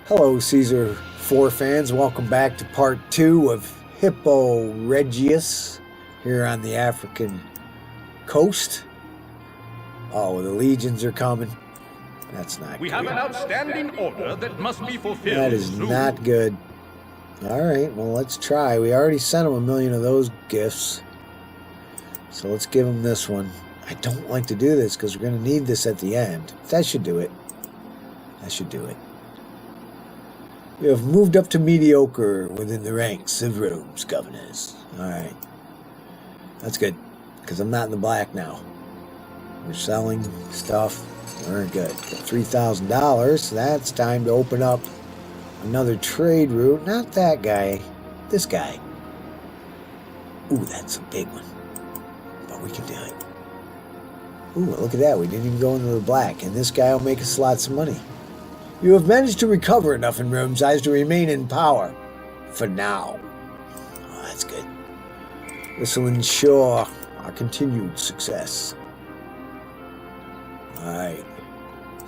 Hello, Caesar 4 fans. Welcome back to part 2 of Hippo Regius here on the African coast. Oh, the legions are coming. That's not We good. have an outstanding order that must be fulfilled. That is soon. not good. Alright, well, let's try. We already sent them 1,000,000 of those gifts. So let's give them this one. I don't like to do this because we're going to need this at the end. That should do it. That should do it. You have moved up to mediocre within the ranks of Rome's governors. Alright. That's good, because I'm not in the black now. We're selling stuff. We're good. Got $3,000, so that's time to open up another trade route. Not that guy. This guy. Ooh, that's a big one. But we can do it. Ooh, look at that. We didn't even go into the black, and this guy will make us lots of money. You have managed to recover enough in Rome's eyes to remain in power. For now. Oh, that's good. This will ensure our continued success. Alright.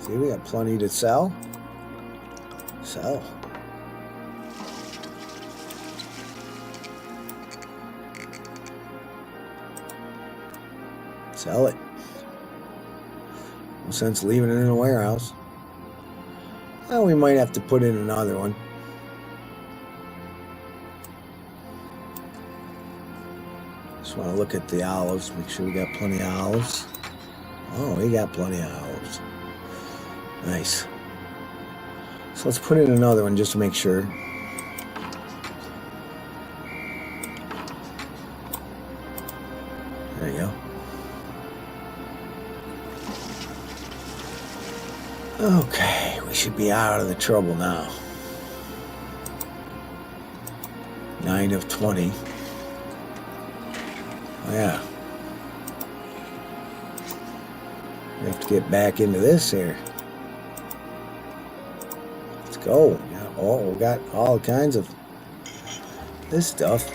See, we got plenty to sell. Sell. Sell it. No sense leaving it in a warehouse. Well, we might have to put in another one. Just want to look at the olives, make sure we got plenty of olives. Oh, we got plenty of olives. Nice. So let's put in another one just to make sure. There you go. Okay, we should be out of the trouble now. 9 of 20. Oh, yeah. We have to get back into this here. Let's go. Yeah, oh, we got all kinds of this stuff.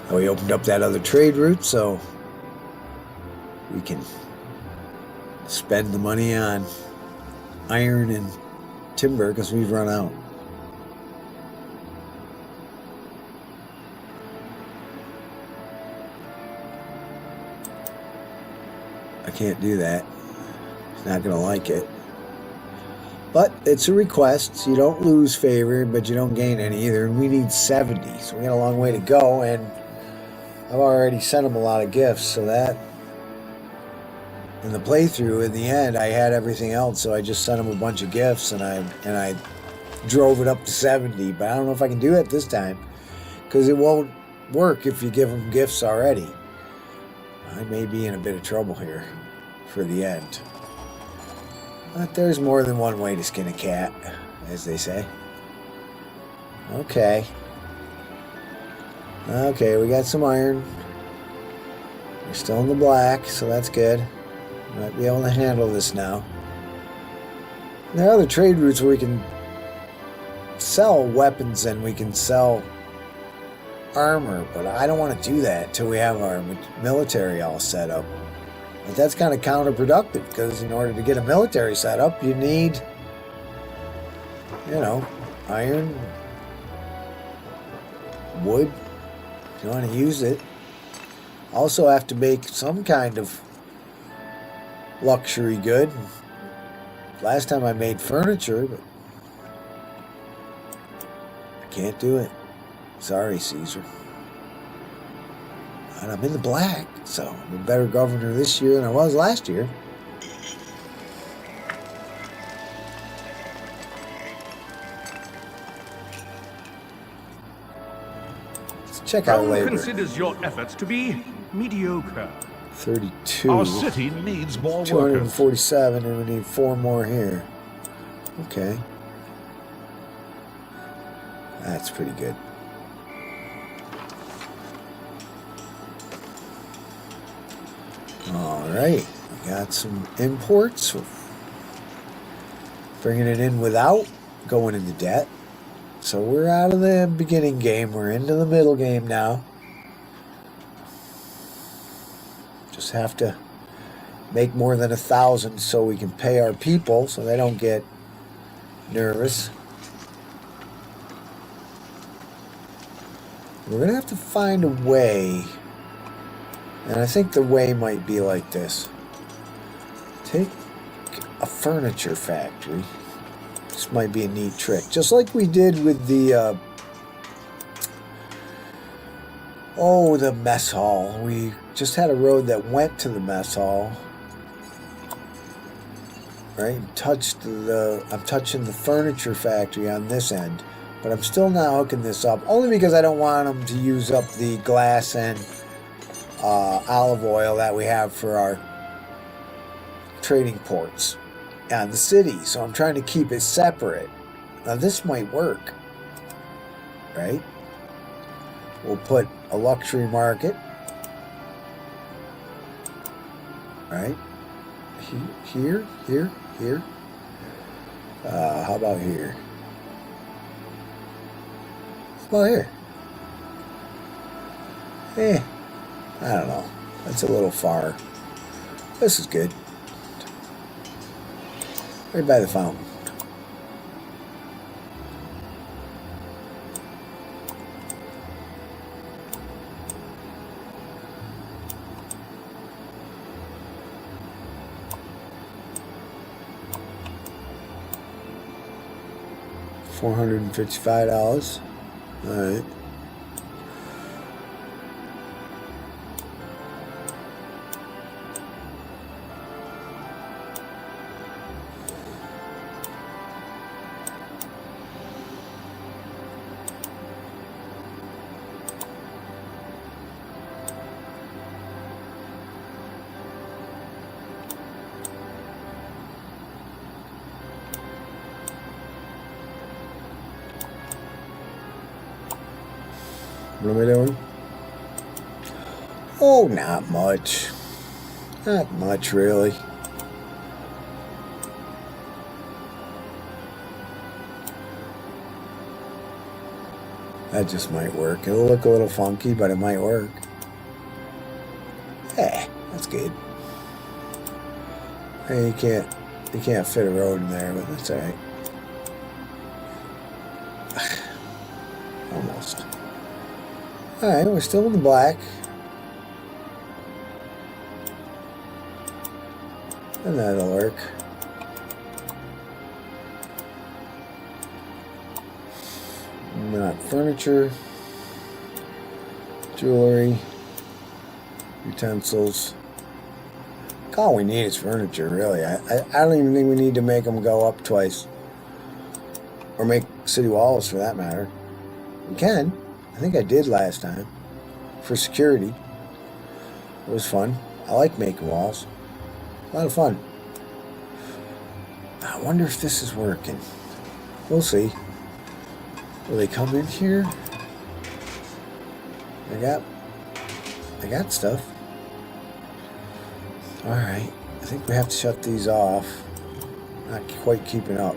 And we opened up that other trade route, so we can spend the money on iron and timber because we've run out. I can't do that. He's not going to like it. But it's a request, so you don't lose favor, but you don't gain any either. And we need 70, so we got a long way to go. And I've already sent him a lot of gifts, so that in the playthrough, in the end, I had everything else, so I just sent him a bunch of gifts, and I drove it up to 70. But I don't know if I can do it this time, because it won't work if you give him gifts already. I may be in a bit of trouble here for the end. But there's more than one way to skin a cat, as they say. Okay. Okay, we got some iron. We're still in the black, so that's good. Might be able to handle this now. There are other trade routes where we can sell weapons and we can sell armor, but I don't want to do that until we have our military all set up. But that's kind of counterproductive, because in order to get a military set up, you need, you know, iron, wood, if you want to use it. Also have to make some kind of luxury good. Last time I made furniture, but I can't do it. Sorry, Caesar. And I'm in the black, so I'm a better governor this year than I was last year. Let's check out labor. Considers your efforts to be mediocre. 32. Our city needs more workers. 247, and we need 4 more here. Okay. That's pretty good. Alright, we got some imports. Bringing it in without going into debt. So we're out of the beginning game. We're into the middle game now. Just have to make more than 1,000 so we can pay our people so they don't get nervous. We're going to have to find a way, and I think the way might be like this. Take a furniture factory. This might be a neat trick. Just like we did with the, the mess hall. We just had a road that went to the mess hall. Right? I'm touching the furniture factory on this end. But I'm still not hooking this up, only because I don't want them to use up the glass and olive oil that we have for our trading ports and the city. So I'm trying to keep it separate. Now this might work, right? We'll put a luxury market, right? Here. How about here? Well, here. I don't know. That's a little far. This is good. Right by the fountain. $455. All right. What am I doing? Oh, not much. Not much, really. That just might work. It'll look a little funky, but it might work. That's good. Hey, you can't fit a road in there, but that's all right. Almost. All right, we're still in the black. And that'll work. Not furniture, jewelry, utensils. All we need is furniture, really. I don't even think we need to make them go up twice. Or make city walls, for that matter. We can. I think I did last time. For security. It was fun. I like making walls. A lot of fun. I wonder if this is working. We'll see. Will they come in here? I got stuff. Alright. I think we have to shut these off. Not quite keeping up.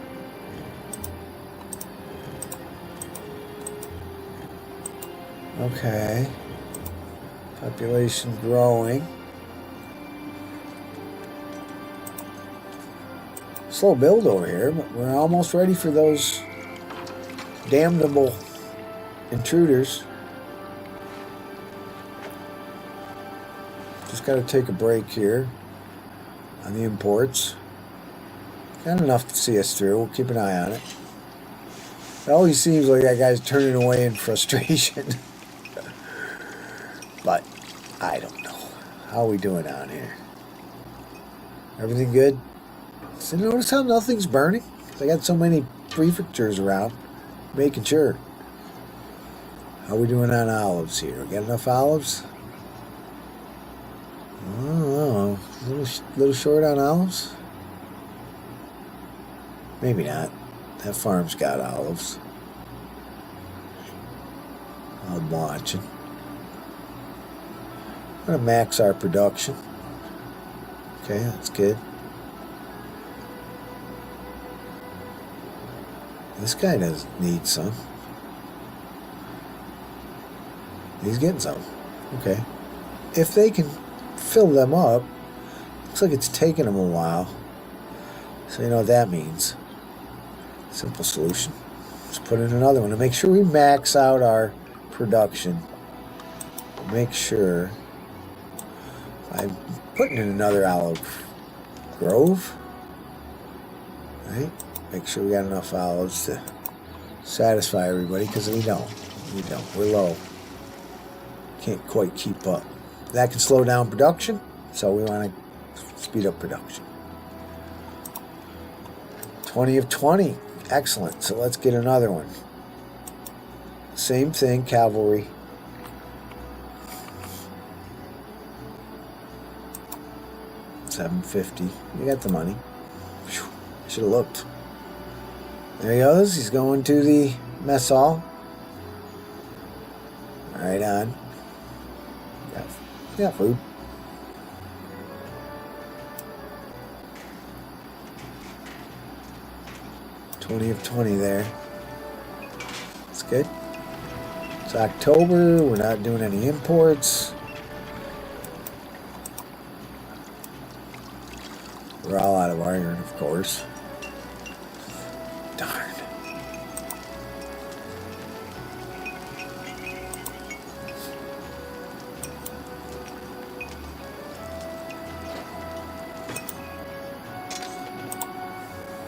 Okay. Population growing. Slow build over here, but we're almost ready for those damnable intruders. Just got to take a break here on the imports. Got enough to see us through. We'll keep an eye on it. It always seems like that guy's turning away in frustration. But I don't know. How are we doing down here? Everything good? So notice how nothing's burning? I got so many prefectures around. Making sure. How are we doing on olives here? We got enough olives? I don't know. A little short on olives? Maybe not. That farm's got olives. I'm watching. I'm going to max our production. Okay, that's good. This guy does need some. He's getting some. Okay. If they can fill them up. Looks like it's taking them a while. So you know what that means. Simple solution. Let's put in another one to make sure we max out our production. Make sure I'm putting in another olive grove. Right? Make sure we got enough olives to satisfy everybody, because we don't. We're low. Can't quite keep up. That can slow down production, so we want to speed up production. 20 of 20. Excellent. So let's get another one. Same thing, cavalry. $750. You got the money. Whew. Should have looked. There he goes. He's going to the mess hall. Right on. Yeah, food. $20 of 20 there. That's good. It's October. We're not doing any imports. We're all out of iron, of course. Darn.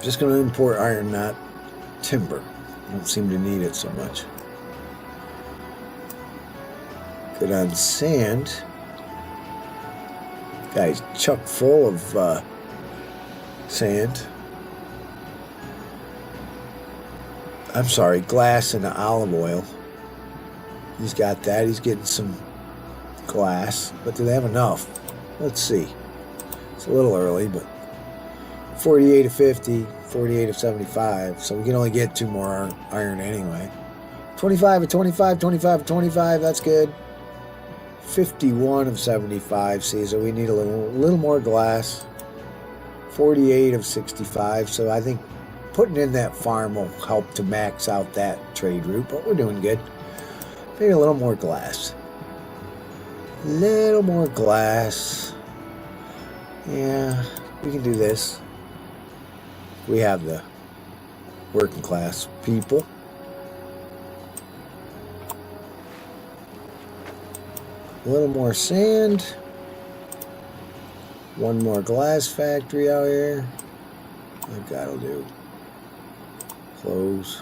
Just going to import iron, not timber. Don't seem to need it so much. Good on sand. Guy's chock full of sand. I'm sorry, glass and olive oil. He's got that. He's getting some glass. But do they have enough? Let's see. It's a little early, but 48 of 50, 48 of 75. So we can only get 2 more iron anyway. 25 of 25, 25 of 25. That's good. 51 of 75. See, so we need a little more glass. 48 of 65. So I think putting in that farm will help to max out that trade route, but we're doing good. Maybe a little more glass. Little more glass. Yeah, we can do this. We have the working class people. A little more sand. 1 more glass factory out here. I think that'll do. Close.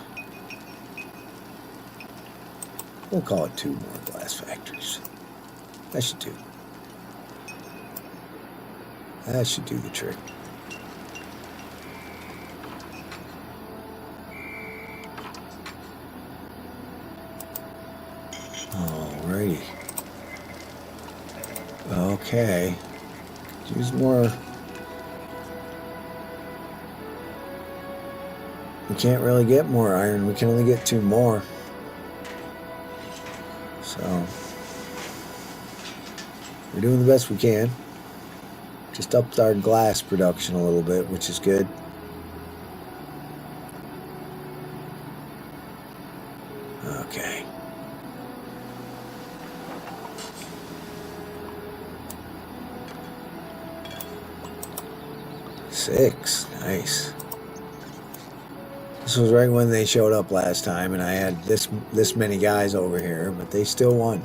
We'll call it 2 more glass factories. That should do. That should do the trick. Alrighty. Okay. Use more. We can't really get more iron. We can only get 2 more. So we're doing the best we can. Just upped our glass production a little bit, which is good. Okay. Six. Nice. This was right when they showed up last time, and I had this many guys over here, but they still won.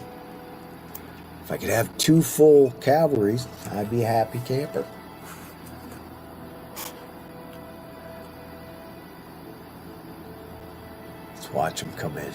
If I could have 2 full cavalries, I'd be a happy camper. Let's watch them come in.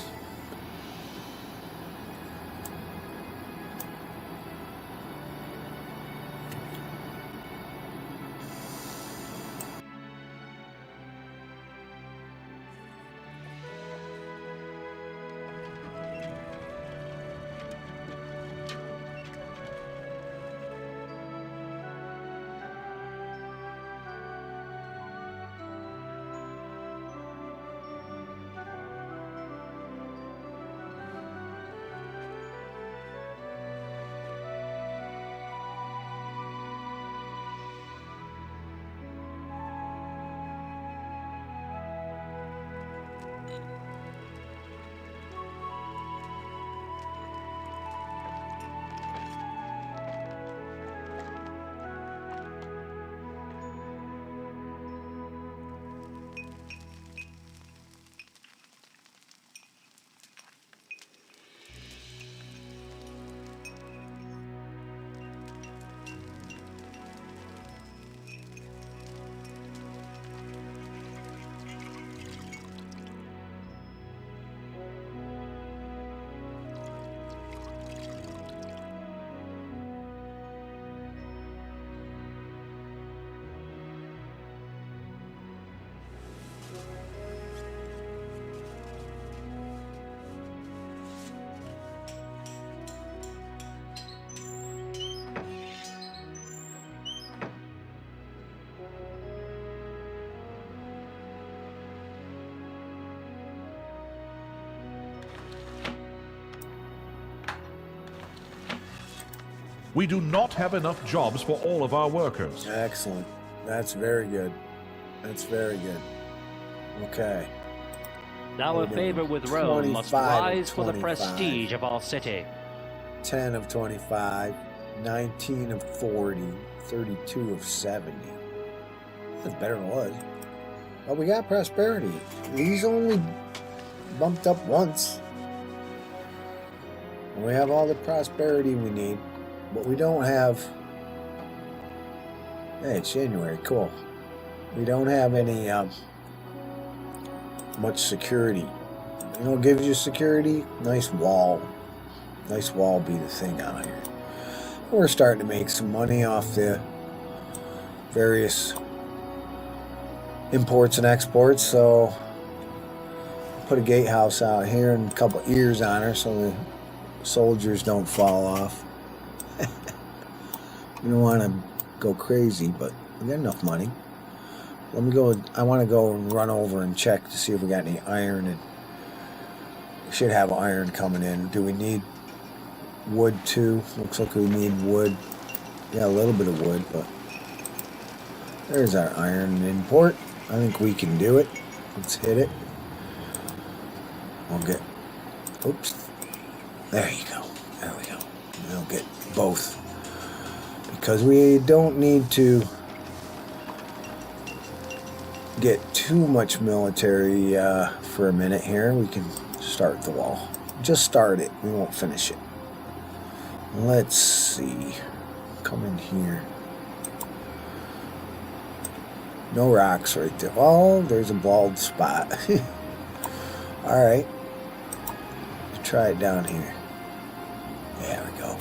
We do not have enough jobs for all of our workers. Excellent. That's very good. That's very good. Okay. Our favor with Rome must 25 of rise for the 25. prestige of our city. 10 of 25, 19 of 40, 32 of 70. That's better than it was. But we got prosperity. These only bumped up once. And we have all the prosperity we need. But we don't have... Hey, it's January. Cool. We don't have any much security. You know what gives you security? Nice wall. Nice wall be the thing out here. We're starting to make some money off the various imports and exports, so put a gatehouse out here and a couple ears on her so the soldiers don't fall off. We don't want to go crazy, but we got enough money. Let me go. I want to go and run over and check to see if we got any iron, and we should have iron coming in. Do we need wood too? Looks like we need wood. Yeah, a little bit of wood, but there's our iron import. I think we can do it. Let's hit it. We'll get... Oops. There you go. There we go. We'll get both. Because we don't need to get too much military for a minute here. We can start the wall. Just start it. We won't finish it. Let's see. Come in here. No rocks right there. Oh, there's a bald spot. Alright. Try it down here. There we go.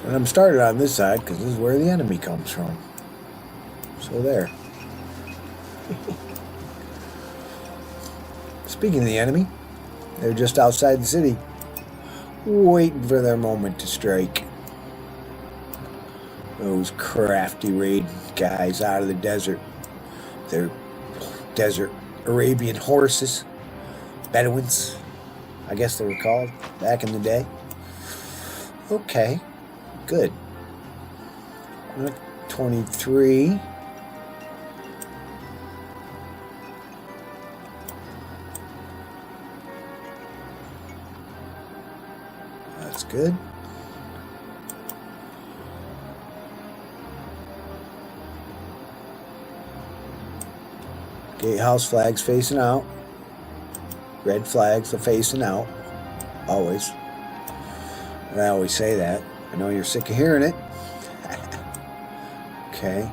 And I'm started on this side because this is where the enemy comes from. So there. Speaking of the enemy, they're just outside the city, waiting for their moment to strike. Those crafty raid guys out of the desert. They're desert Arabian horses. Bedouins, I guess they were called back in the day. Okay, good. 23. That's good. Gatehouse flags facing out. Red flags are facing out. Always. And I always say that. I know you're sick of hearing it. Okay.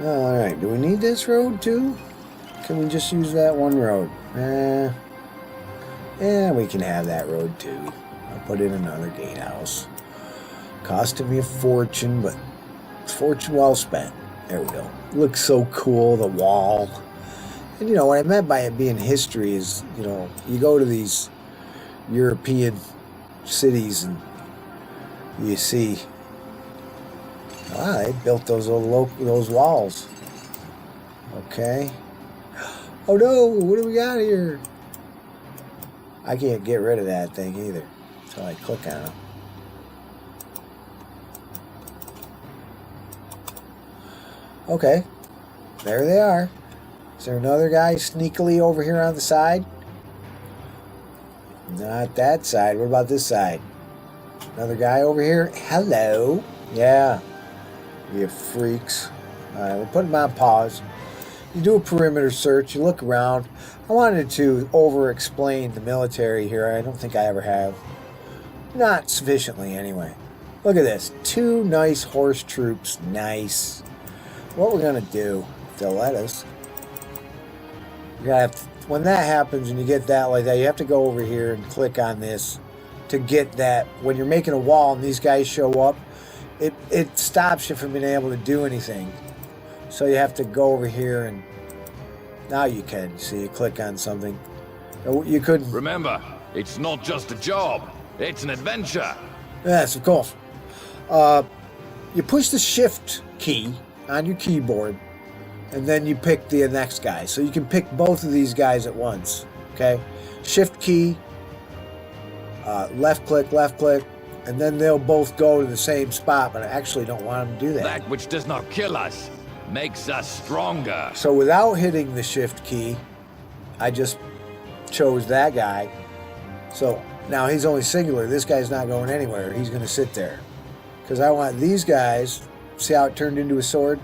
Alright, do we need this road too? Can we just use that one road? Yeah, we can have that road too. I'll put in another gatehouse. Costed me a fortune, but it's fortune well spent. There we go. Looks so cool, the wall. And you know, what I meant by it being history is, you know, you go to these European cities and you see, wow, they built those those walls. Okay. Oh no, what do we got here? I can't get rid of that thing either until I click on it. Okay, there they are. Is there another guy sneakily over here on the side? Not that side. What about this side? Another guy over here? Hello. Yeah, you freaks. Alright, we'll put them on pause. You do a perimeter search, you look around. I wanted to over-explain the military here. I don't think I ever have. Not sufficiently, anyway. Look at this. 2 nice horse troops. Nice. What we're going to do, if they'll let us, you're gonna have to, when that happens and you get that like that, you have to go over here and click on this to get that. When you're making a wall and these guys show up, it stops you from being able to do anything. So you have to go over here and now you can. See, you click on something. You couldn't. Remember, it's not just a job, it's an adventure. Yes, of course. You push the shift key on your keyboard and then you pick the next guy. So you can pick both of these guys at once. Okay, shift key, left click, and then they'll both go to the same spot. But I actually don't want them to do that. That which does not kill us makes us stronger. So without hitting the shift key, I just chose that guy. So now he's only singular. This guy's not going anywhere. He's going to sit there. Because I want these guys, see how it turned into a sword?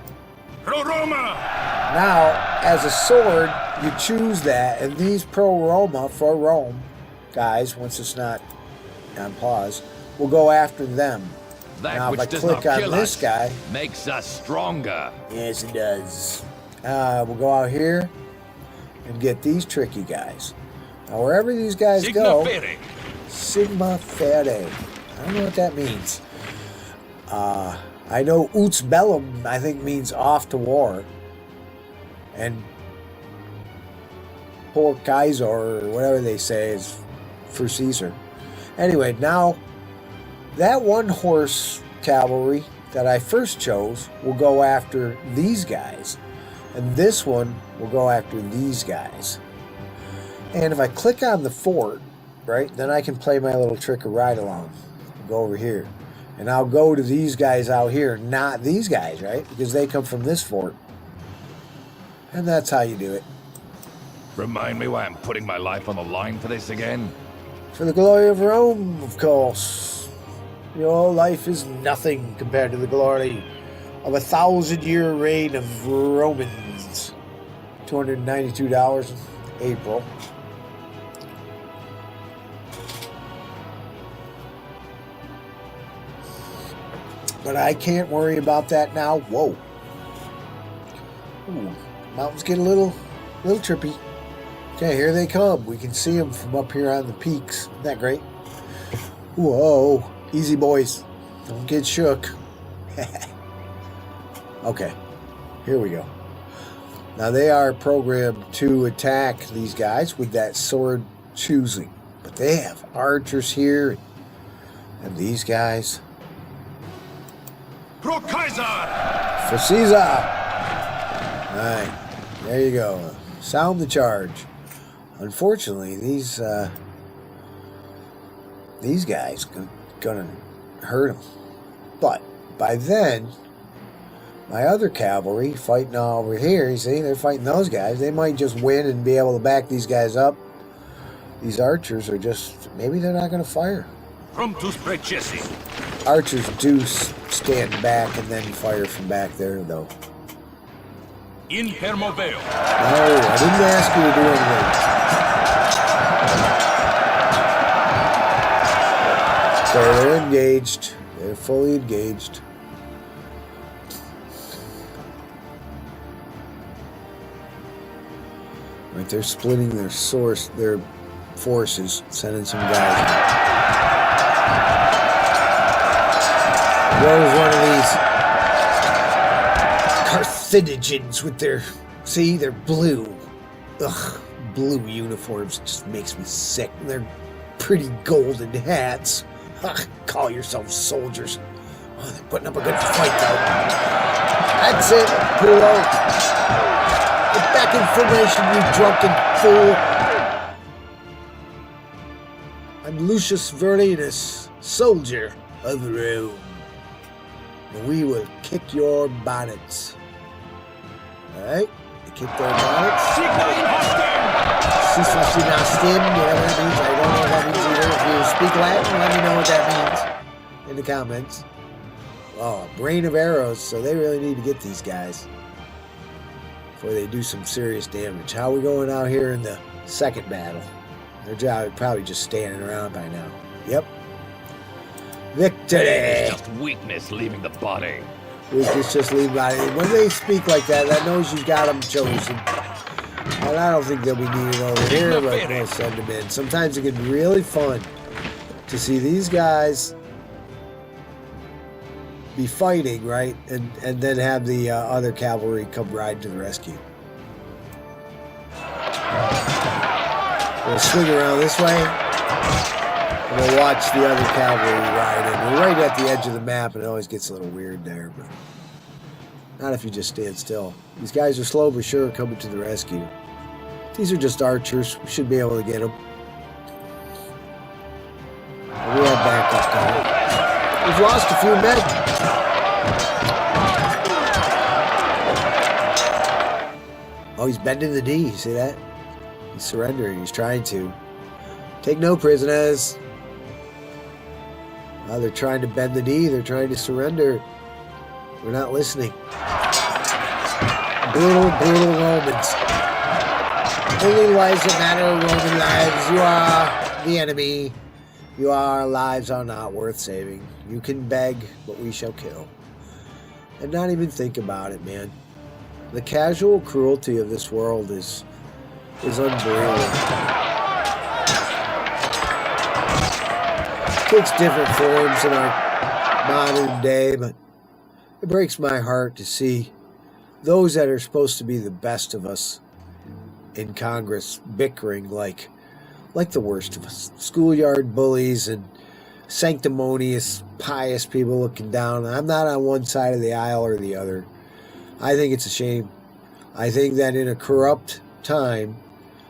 Now, as a sword, you choose that, and these pro Roma, for Rome guys, once it's not on pause, will go after them. That now, which if I does click not on kill this us guy, makes us stronger. yes, it does. We'll go out here and get these tricky guys. Now, wherever these guys go, Sigma Fere. I don't know what that means. I know Uts Bellum, I think, means off to war. And Por Kaiser, or whatever they say, is for Caesar. Anyway, now that one horse cavalry that I first chose will go after these guys. And this one will go after these guys. And if I click on the fort, right, then I can play my little trick of ride along. I'll go over here. And I'll go to these guys out here, not these guys, right? Because they come from this fort. And that's how you do it. Remind me why I'm putting my life on the line for this again? For the glory of Rome, of course. Your life is nothing compared to the glory of 1,000-year reign of Romans. $292 in April. But I can't worry about that now. Whoa. Ooh, mountains get a little trippy. Okay, here they come. We can see them from up here on the peaks. Isn't that great? Whoa. Easy, boys. Don't get shook. Okay, here we go. Now, they are programmed to attack these guys with that sword choosing. But they have archers here. And these guys... Pro Kaiser! For Caesar! Alright, there you go. Sound the charge. Unfortunately, these guys gonna hurt them. But by then, my other cavalry fighting over here, you see, they're fighting those guys. They might just win and be able to back these guys up. These archers are just, maybe they're not gonna fire. Promptus Precesi. Archers do stand back and then fire from back there, though. In Hermoveo. No, I didn't ask you to do anything. So they're engaged. They're fully engaged. Right, they're splitting their forces, sending some guys. There's one of these Carthaginians with their, see, they're blue. Ugh, blue uniforms just makes me sick. They're pretty golden hats. Ugh, call yourselves soldiers. Oh, they're putting up a good fight, though. That's it, Pulo. Get back in formation, you drunken fool. I'm Lucius Verlinus, soldier of Rome. And we will kick your bonnets. Alright? They kick their bonnets. Sisfasinastim, whatever that means. I don't know what that means either. If you speak Latin, let me know what that means in the comments. Oh, brain of arrows, so they really need to get these guys before they do some serious damage. How are we going out here in the second battle? They're probably just standing around by now. Yep. Victory! It's just weakness leaving the body. Weakness just leaving the body. When they speak like that, that knows you've got them chosen. And I don't think they'll be needed over here, but we'll send them in. Sometimes it can be really fun to see these guys be fighting, right? And then have the other cavalry come ride to the rescue. We'll swing around this way. And we'll watch the other cavalry ride in. We're right at the edge of the map, and it always gets a little weird there. But Not if you just stand still. These guys are slow but sure coming to the rescue. These are just archers. We should be able to get them. We have backup coming. We've lost a few men. Oh, he's bending the knee. You see that? He's surrendering. He's trying to. Take no prisoners. Oh, they're trying to bend the knee. They're trying to surrender. We're not listening. Brutal, brutal Romans. Only lives that matter are Roman lives. You are the enemy. Our lives are not worth saving. You can beg, but we shall kill. And not even think about it, man. The casual cruelty of this world is unbelievable. It takes different forms in our modern day, but it breaks my heart to see those that are supposed to be the best of us in Congress bickering like the worst of us. Schoolyard bullies and sanctimonious, pious people looking down. I'm not on one side of the aisle or the other. I think it's a shame. I think that in a corrupt time,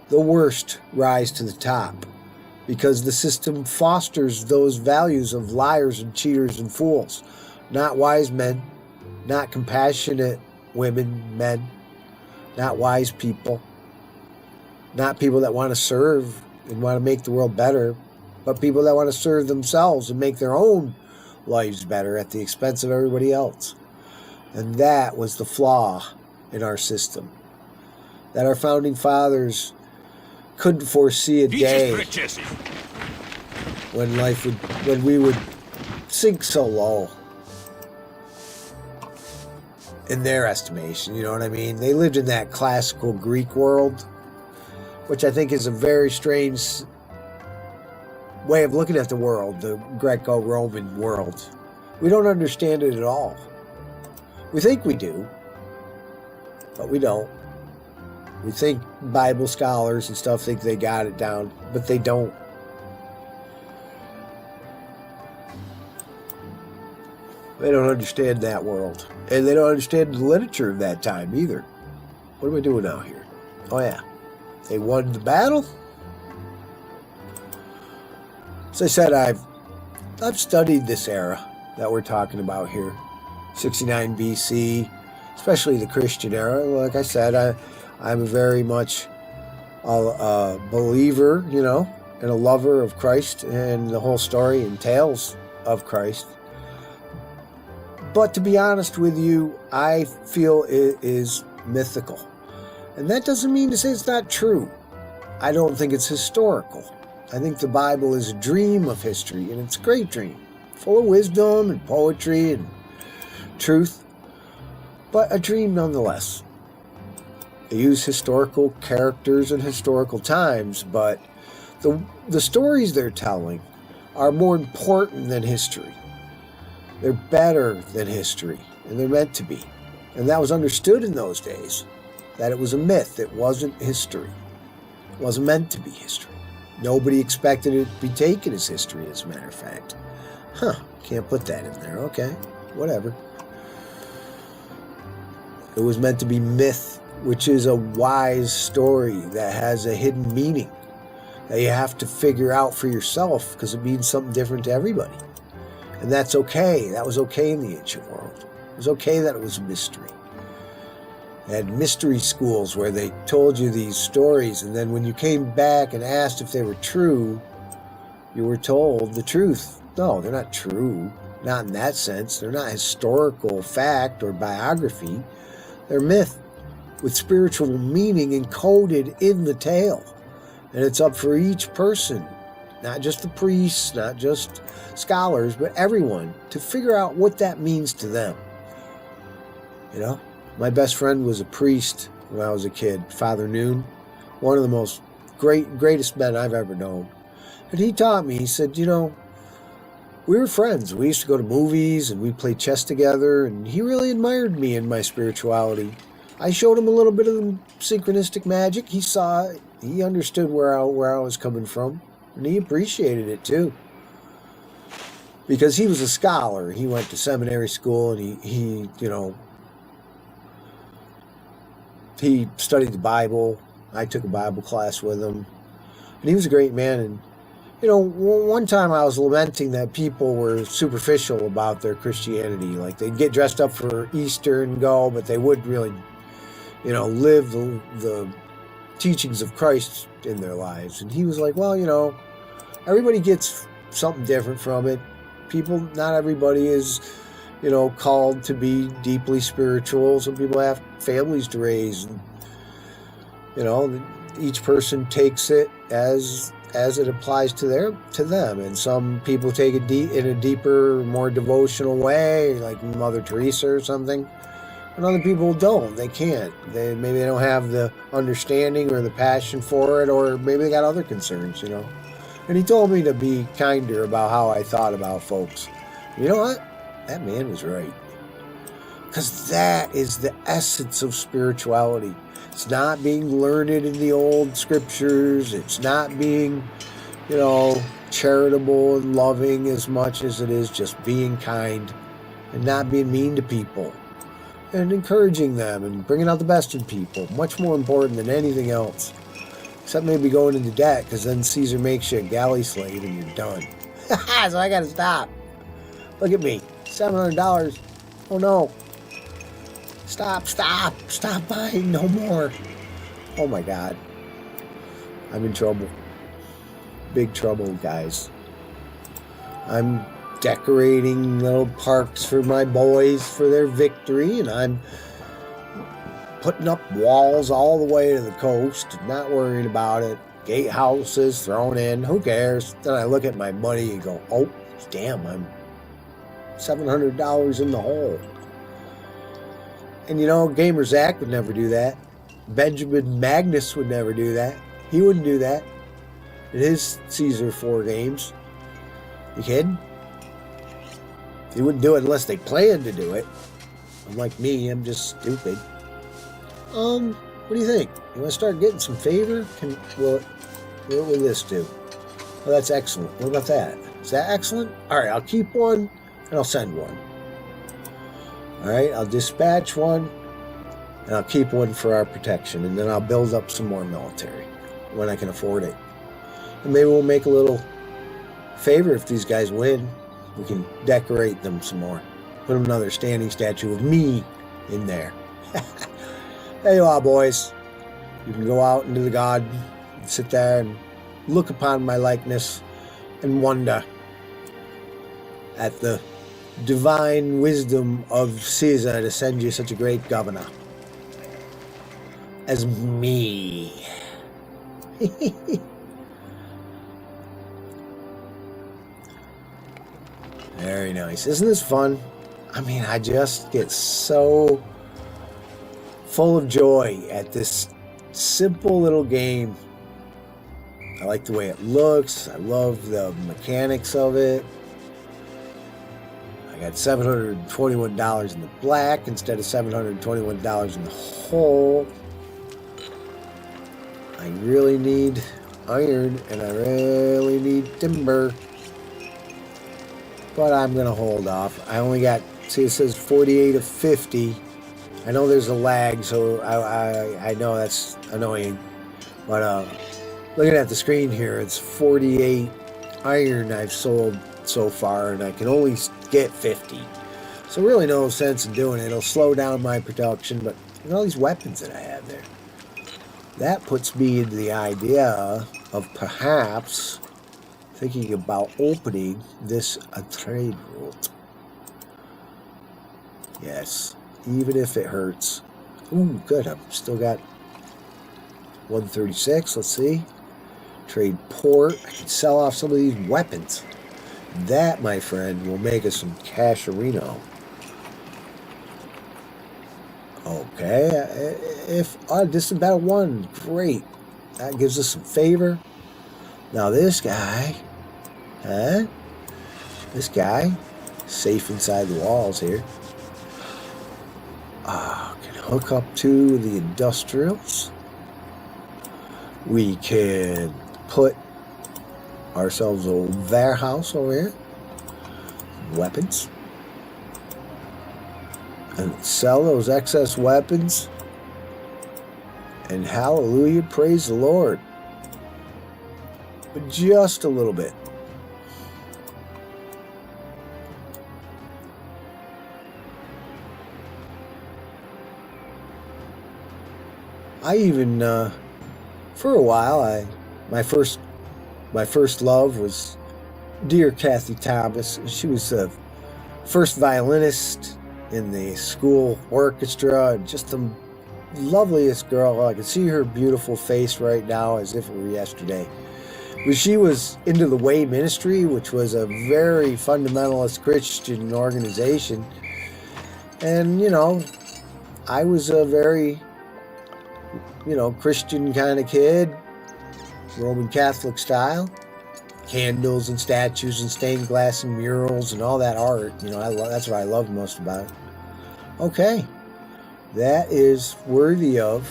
the worst rise to the top because the system fosters those values of liars and cheaters and fools, not wise men, not compassionate women, men, not wise people, not people that want to serve and want to make the world better, but people that want to serve themselves and make their own lives better at the expense of everybody else. And that was the flaw in our system. That our founding fathers couldn't foresee a day when we would sink so low in their estimation, you know what I mean? They lived in that classical Greek world, which I think is a very strange way of looking at the world, the Greco-Roman world. We don't understand it at all. We think we do, but we don't. We think Bible scholars and stuff think they got it down, but they don't. They don't understand that world. And they don't understand the literature of that time either. What are we doing out here? Oh yeah. They won the battle. As I said, I've studied this era that we're talking about here. 69 BC, especially the Christian era. Like I said, I'm very much a believer, you know, and a lover of Christ and the whole story and tales of Christ. But to be honest with you, I feel it is mythical. And that doesn't mean to say it's not true. I don't think it's historical. I think the Bible is a dream of history, and it's a great dream, full of wisdom and poetry and truth, but a dream nonetheless. They use historical characters and historical times, but the stories they're telling are more important than history. They're better than history, and they're meant to be. And that was understood in those days, that it was a myth. It wasn't history. It wasn't meant to be history. Nobody expected it to be taken as history, as a matter of fact. Can't put that in there. Okay, whatever. It was meant to be myth, which is a wise story that has a hidden meaning that you have to figure out for yourself because it means something different to everybody. And that's okay. That was okay in the ancient world. It was okay that it was a mystery. They had mystery schools where they told you these stories, and then when you came back and asked if they were true, you were told the truth. No, they're not true. Not in that sense. They're not historical fact or biography. They're myth with spiritual meaning encoded in the tale. And it's up for each person, not just the priests, not just scholars, but everyone, to figure out what that means to them. You know, my best friend was a priest when I was a kid, Father Noon, one of the most greatest men I've ever known. And he taught me, he said, you know, we were friends. We used to go to movies and we played chess together, and he really admired me and my spirituality. I showed him a little bit of the synchronistic magic. He saw it. He understood where I was coming from, and he appreciated it too. Because he was a scholar. He went to seminary school, and he you know, he studied the Bible. I took a Bible class with him. And he was a great man. And, you know, one time I was lamenting that people were superficial about their Christianity. Like, they'd get dressed up for Easter and go, but they wouldn't really, you know, live the teachings of Christ in their lives. And he was like, well, you know, everybody gets something different from it. Not everybody is, you know, called to be deeply spiritual. Some people have families to raise. And, you know, each person takes it as it applies to them. And some people take it in a deeper, more devotional way, like Mother Teresa or something. And other people don't. They can't. Maybe they don't have the understanding or the passion for it, or maybe they got other concerns, you know. And he told me to be kinder about how I thought about folks. You know what? That man was right. Because that is the essence of spirituality. It's not being learned in the old scriptures. It's not being, you know, charitable and loving as much as it is just being kind and not being mean to people and encouraging them and bringing out the best in people. Much more important than anything else. Except maybe going into debt, because then Caesar makes you a galley slave and you're done. So I gotta stop. Look at me. $700. Oh no. Stop buying no more. Oh my God. I'm in trouble. Big trouble, guys. I'm decorating little parks for my boys for their victory, and I'm putting up walls all the way to the coast, not worrying about it. Gatehouses thrown in, who cares? Then I look at my money and go, oh, damn, I'm $700 in the hole. And you know, Gamer Zach would never do that. Benjamin Magnus would never do that. He wouldn't do that in his Caesar 4 games. You kidding? He wouldn't do it unless they planned to do it. Unlike me, I'm just stupid. What do you think? You want to start getting some favor? What will this do? Well, that's excellent. What about that? Is that excellent? All right, I'll keep one and I'll send one. All right, I'll dispatch one and I'll keep one for our protection, and then I'll build up some more military when I can afford it. And maybe we'll make a little favor if these guys win. We can decorate them some more. Put another standing statue of me in there. There you are, boys. You can go out into the garden and sit there and look upon my likeness and wonder at the divine wisdom of Caesar to send you such a great governor as me. Very nice. Isn't this fun? I mean, I just get so full of joy at this simple little game. I like the way it looks. I love the mechanics of it. I got $721 in the black instead of $721 in the whole. I really need iron and I really need timber. But I'm going to hold off. I only got, see, it says 48 of 50. I know there's a lag, so I know that's annoying. But looking at the screen here, it's 48 iron I've sold so far, and I can only get 50. So really no sense in doing it. It'll slow down my production, but look at all these weapons that I have there. That puts me into the idea of perhaps thinking about opening this a trade route. Yes, even if it hurts. Ooh, good. I've still got 136. Let's see. Trade port. I can sell off some of these weapons. That, my friend, will make us some casherino. Okay. If distant battle 1, great. That gives us some favor. Now this guy, this guy, safe inside the walls here. Can hook up to the industrials. We can put ourselves a warehouse over here. Weapons. And sell those excess weapons And hallelujah, praise the Lord. But just a little bit. I even, for a while, my first love was dear Kathy Thomas. She was the first violinist in the school orchestra, just the loveliest girl. I can see her beautiful face right now as if it were yesterday. But she was into the Way Ministry, which was a very fundamentalist Christian organization. And, you know, I was a very, you know, Christian kind of kid, Roman Catholic style. Candles and statues and stained glass and murals and all that art. You know, that's what I love most about it. Okay. That is worthy of,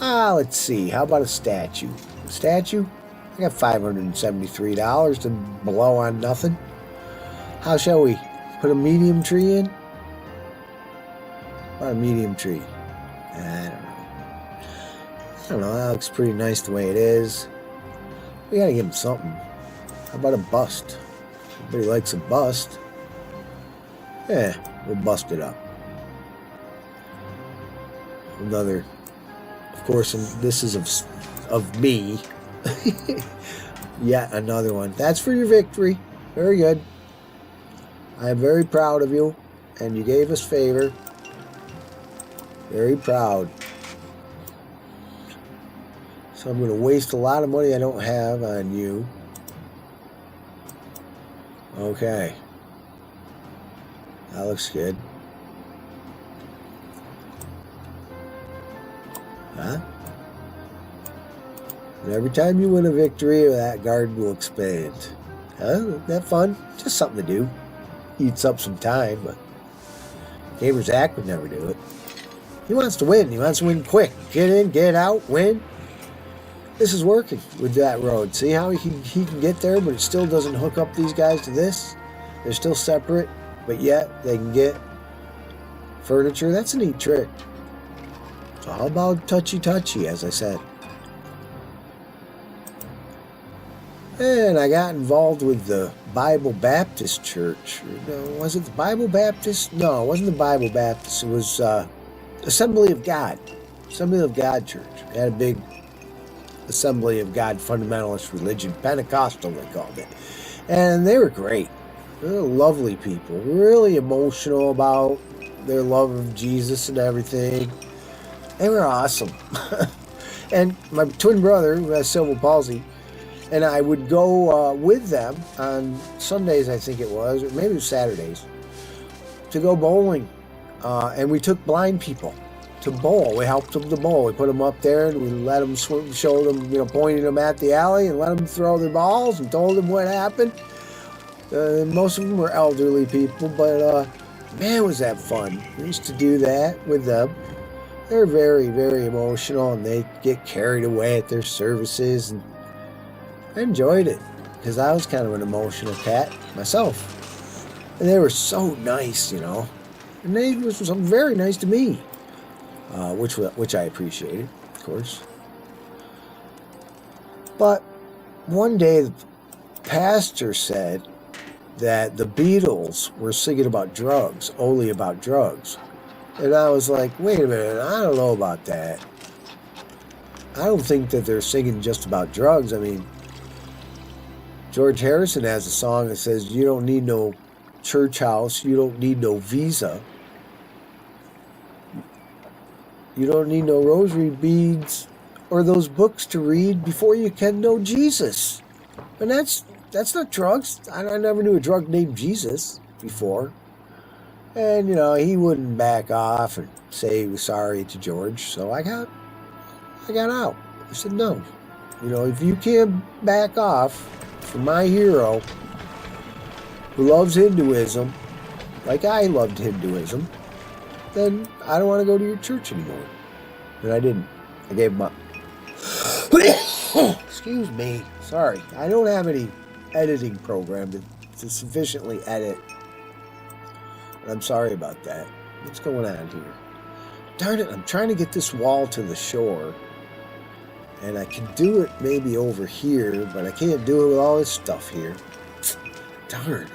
let's see, how about a statue? A statue? I got $573 to blow on nothing. How shall we put a medium tree in? What a medium tree? I don't know. That looks pretty nice the way it is. We gotta give him something. How about a bust? Everybody likes a bust. Yeah, we'll bust it up. Another, of course, and this is of me. Yet another one. That's for your victory. Very good. I am very proud of you, and you gave us favor. Very proud. So I'm going to waste a lot of money I don't have on you. Okay. That looks good. Huh? And every time you win a victory, that garden will expand. Huh? Isn't that fun? Just something to do. Eats up some time, but Gamer Zach would never do it. He wants to win. He wants to win quick. Get in, get out, win. This is working with that road. See how he can get there, but it still doesn't hook up these guys to this? They're still separate, but yet they can get furniture. That's a neat trick. So how about touchy-touchy, as I said? And I got involved with the Bible Baptist Church. No, was it the Bible Baptist? No, it wasn't the Bible Baptist. It was Assembly of God. Assembly of God Church. They had a big Assembly of God fundamentalist religion, Pentecostal they called it. And they were great. They were lovely people, really emotional about their love of Jesus and everything. They were awesome. And my twin brother, who has cerebral palsy, and I would go with them on Sundays, I think it was, or maybe it was Saturdays, to go bowling. And we took blind people to bowl. We helped them to bowl. We put them up there and we let them swim, showed them, you know, pointing them at the alley and let them throw their balls and told them what happened. Most of them were elderly people, but man, was that fun. We used to do that with them. They're very, very emotional and they get carried away at their services. And I enjoyed it because I was kind of an emotional cat myself. And they were so nice, you know. And they were very nice to me. Which I appreciated, of course. But one day the pastor said that the Beatles were singing about drugs, only about drugs. And I was like, wait a minute, I don't know about that. I don't think that they're singing just about drugs. I mean, George Harrison has a song that says, you don't need no church house, you don't need no visa. You don't need no rosary beads or those books to read before you can know Jesus. And that's not drugs. I never knew a drug named Jesus before. And, you know, he wouldn't back off and say he was sorry to George. So I got out. I said, no. You know, if you can't back off from my hero who loves Hinduism, like I loved Hinduism, then I don't want to go to your church anymore. And I didn't. I gave him up. Excuse me. Sorry. I don't have any editing program to sufficiently edit. And I'm sorry about that. What's going on here? Darn it, I'm trying to get this wall to the shore. And I can do it maybe over here, but I can't do it with all this stuff here. Darn.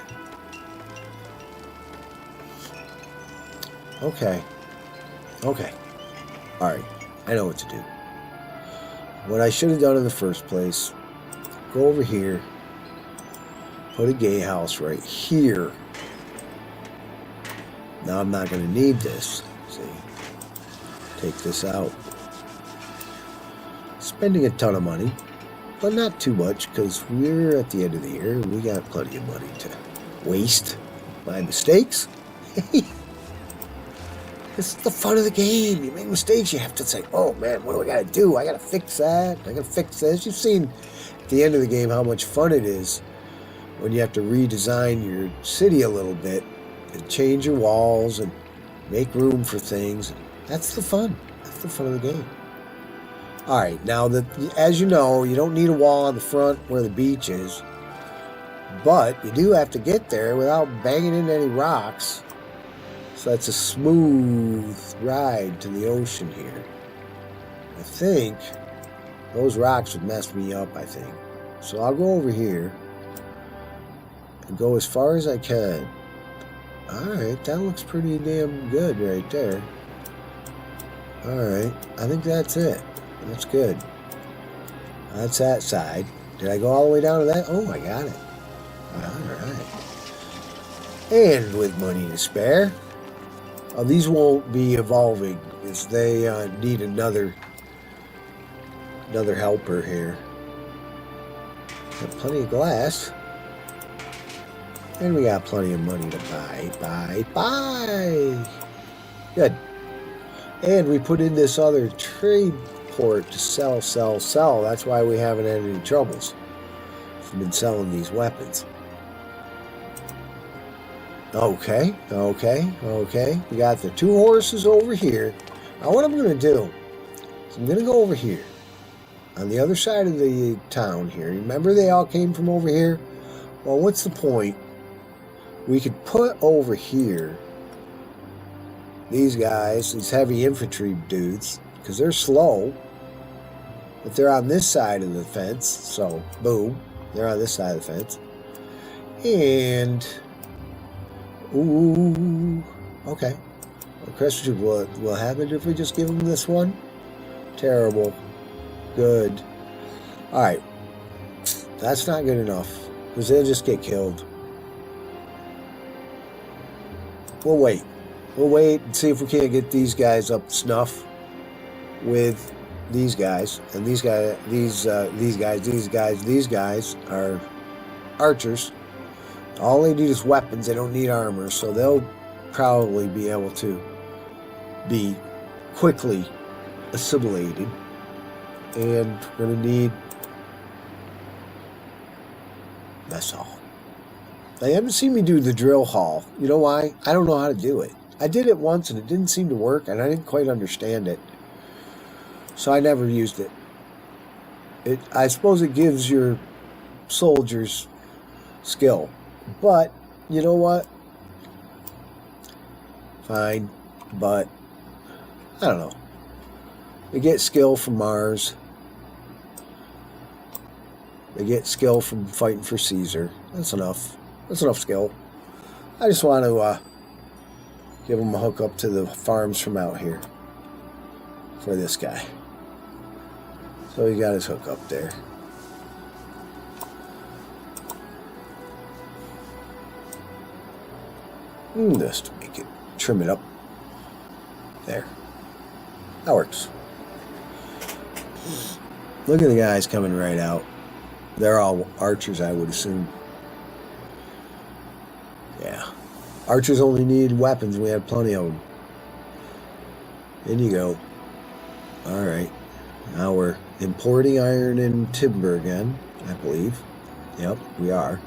Okay. Okay. Alright. I know what to do. What I should have done in the first place, go over here, put a gatehouse right here. Now I'm not going to need this. See? Take this out. Spending a ton of money, but not too much because we're at the end of the year. We got plenty of money to waste by mistakes. This is the fun of the game. You make mistakes, you have to say, oh man, what do I got to do? I got to fix that. I got to fix this. You've seen at the end of the game how much fun it is when you have to redesign your city a little bit and change your walls and make room for things. That's the fun. That's the fun of the game. All right, now that, as you know, you don't need a wall on the front where the beach is, but you do have to get there without banging into any rocks. So that's a smooth ride to the ocean here. I think those rocks would mess me up, I think. So I'll go over here and go as far as I can. All right, that looks pretty damn good right there. All right, I think that's it. That's good. That's that side. Did I go all the way down to that? Oh, I got it. All right. And with money to spare. These won't be evolving because they need another helper here. Got plenty of glass. And we got plenty of money to buy. Good. And we put in this other trade port to sell. That's why we haven't had any troubles. We've been selling these weapons. Okay. We got the 2 horses over here. Now what I'm going to do is I'm going to go over here. On the other side of the town here. Remember they all came from over here? Well, what's the point? We could put over here these guys, these heavy infantry dudes, because they're slow. But they're on this side of the fence. So, boom. They're on this side of the fence. And... ooh, okay. Well, question will happen if we just give them this one? Terrible. Good. Alright. That's not good enough. Because they'll just get killed. We'll wait. We'll wait and see if we can't get these guys up to snuff with these guys. And these guys are archers. All they need is weapons. They don't need armor, so they'll probably be able to be quickly assimilated. And we're going to need... that's all. They haven't seen me do the drill hall. You know why? I don't know how to do it. I did it once and it didn't seem to work, and I didn't quite understand it. So I never used it. I suppose it gives your soldiers skill. But, you know what? Fine. But, I don't know. They get skill from Mars. They get skill from fighting for Caesar. That's enough. That's enough skill. I just want to give them a hook up to the farms from out here. For this guy. So he got his hook up there. Just to make it, trim it up. There. That works. Look at the guys coming right out. They're all archers, I would assume. Yeah. Archers only need weapons. We have plenty of them. In you go. Alright. Now we're importing iron and timber again, I believe. Yep, we are.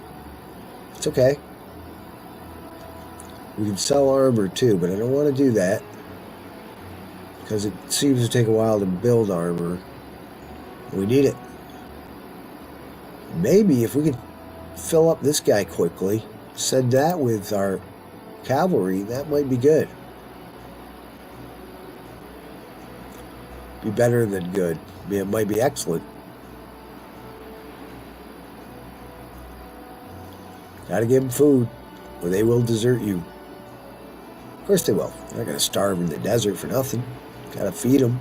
It's okay. We can sell armor too, but I don't want to do that. Because it seems to take a while to build armor. We need it. Maybe if we could fill up this guy quickly, send that with our cavalry, that might be good. Be better than good. It might be excellent. Gotta give them food, or they will desert you. Of course they will. They're not gonna starve in the desert for nothing. Gotta feed them.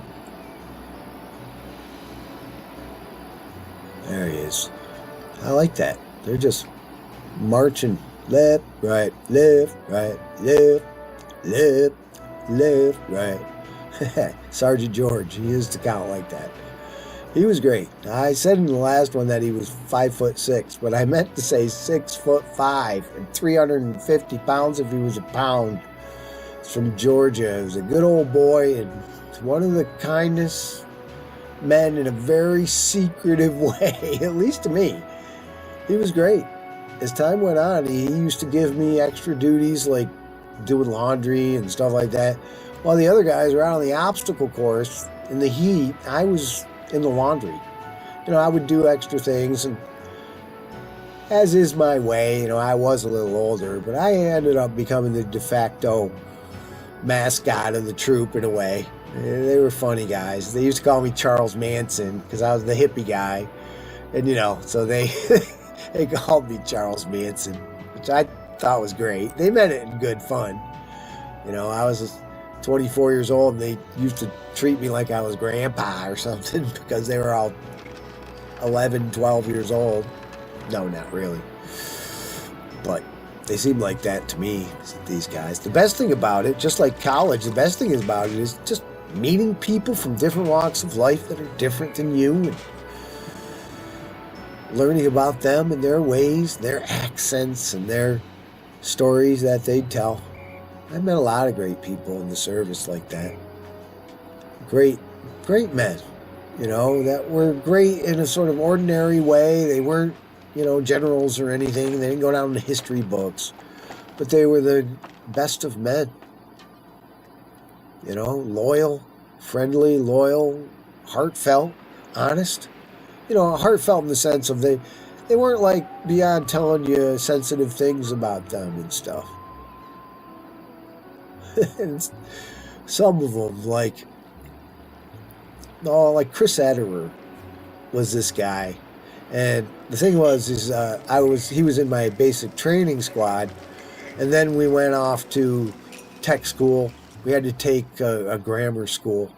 There he is. I like that. They're just marching left, right, left, right, left, left, left, right. Sergeant George, he used to count like that. He was great. I said in the last one that he was 5'6", but I meant to say 6'5" and 350 pounds if he was a pound. He's from Georgia. He was a good old boy and one of the kindest men in a very secretive way, at least to me. He was great. As time went on, he used to give me extra duties like doing laundry and stuff like that. While the other guys were out on the obstacle course in the heat, I was in the laundry. I would do extra things, and as is my way, I was a little older, but I ended up becoming the de facto mascot of the troop in a way. They were funny guys. They used to call me Charles Manson because I was the hippie guy, and so they they called me Charles Manson, which I thought was great. They meant it in good fun. I was 24 years old, and they used to treat me like I was grandpa or something because they were all 11, 12 years old. No, not really. But they seem like that to me, these guys. The best thing about it, just like college, the best thing about it is just meeting people from different walks of life that are different than you and learning about them and their ways, their accents, and their stories that they tell. I've met a lot of great people in the service like that. Great men, that were great in a sort of ordinary way. They weren't, generals or anything. They didn't go down in the history books, but they were the best of men. Loyal, friendly, loyal, heartfelt, honest. Heartfelt in the sense of they weren't like beyond telling you sensitive things about them and stuff. And some of them, like Chris Ederer was this guy, and the thing was he was in my basic training squad, and then we went off to tech school. We had to take a grammar school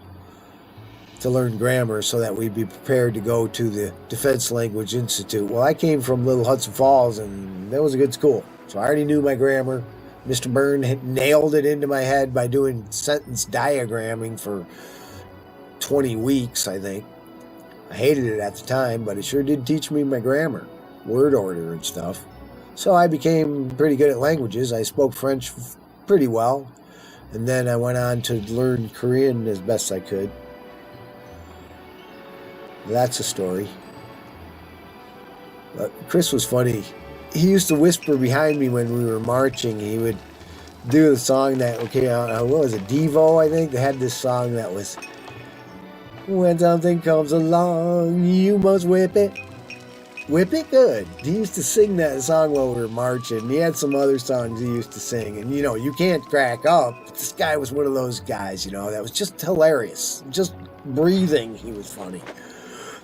to learn grammar so that we'd be prepared to go to the Defense Language Institute. Well, I came from Little Hudson Falls, and that was a good school, so I already knew my grammar. Mr. Byrne had nailed it into my head by doing sentence diagramming for 20 weeks, I think. I hated it at the time, but it sure did teach me my grammar, word order and stuff. So I became pretty good at languages. I spoke French pretty well, and then I went on to learn Korean as best I could. That's a story. But Chris was funny. He used to whisper behind me when we were marching. He would do the song that, what was it, Devo, I think? They had this song that was, when something comes along, you must whip it. Whip it good. He used to sing that song while we were marching. He had some other songs he used to sing. And, you can't crack up. But this guy was one of those guys, that was just hilarious. Just breathing, he was funny.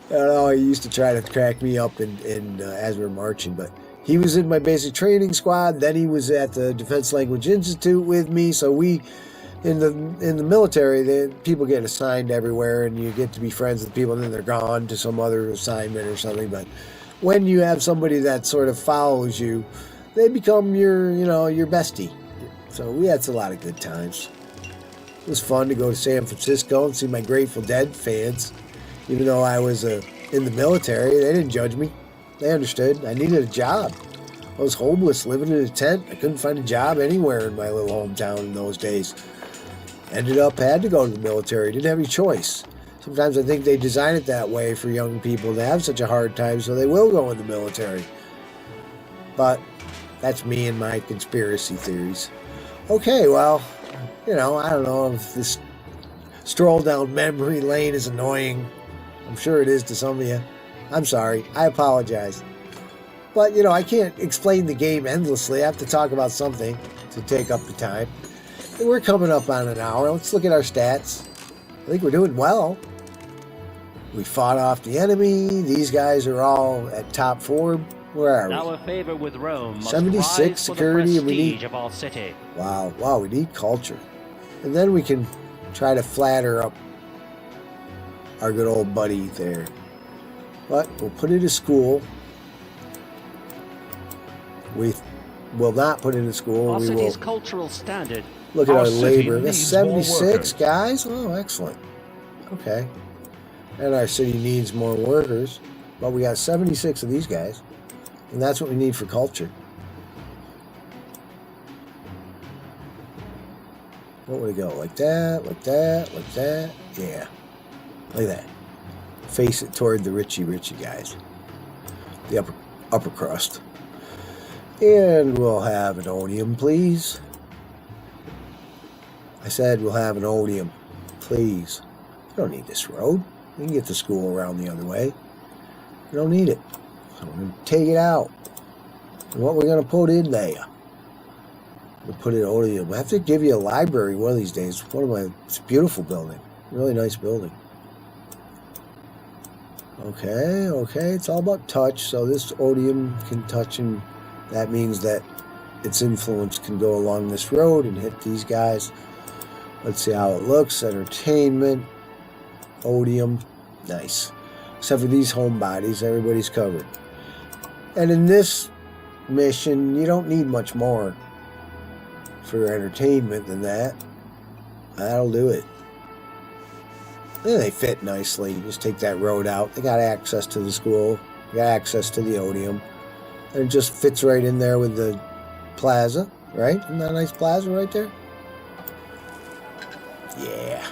He used to try to crack me up as we were marching, but he was in my basic training squad. Then he was at the Defense Language Institute with me. So we, in the military, people get assigned everywhere, and you get to be friends with people, and then they're gone to some other assignment or something. But when you have somebody that sort of follows you, they become your bestie. So we had a lot of good times. It was fun to go to San Francisco and see my Grateful Dead fans. Even though I was in the military, they didn't judge me. They understood. I needed a job. I was homeless, living in a tent. I couldn't find a job anywhere in my little hometown in those days. Had to go to the military. Didn't have any choice. Sometimes I think they design it that way for young people to have such a hard time, so they will go in the military. But that's me and my conspiracy theories. Okay, well, I don't know if this stroll down memory lane is annoying. I'm sure it is to some of you. I'm sorry. I apologize. But, I can't explain the game endlessly. I have to talk about something to take up the time. And we're coming up on an hour. Let's look at our stats. I think we're doing well. We fought off the enemy. These guys are all at top 4. Where are we? Our favor with Rome must 76 rise security, for and the we need- prestige of our city. Wow, wow, we need culture. And then we can try to flatter up our good old buddy there. But we'll put it in school. We will not put it in school. Our We city's will cultural standard. look at Our our city labor. That's needs more 76 workers. guys. Oh, excellent. Okay. And our city needs more workers. But we got 76 of these guys. And that's what we need for culture. What would it go? Like that, like that, like that? Yeah. Like that. Face it toward the richy guys. The upper crust. And we'll have an odium, please. I said we'll have an odium, please. You don't need this road. You can get to school around the other way. You don't need it. So we're going to take it out. And what we're going to put in there? We'll put it odium. We'll have to give you a library one of these days. It's a beautiful building. Really nice building. Okay, it's all about touch. So this odium can touch, and that means that its influence can go along this road and hit these guys. Let's see how it looks. Entertainment, odium, nice. Except for these homebodies, everybody's covered. And in this mission, you don't need much more for entertainment than that. That'll do it. And they fit nicely. You just take that road out. They got access to the school. They got access to the odium. And it just fits right in there with the plaza, right? Isn't that a nice plaza right there? Yeah.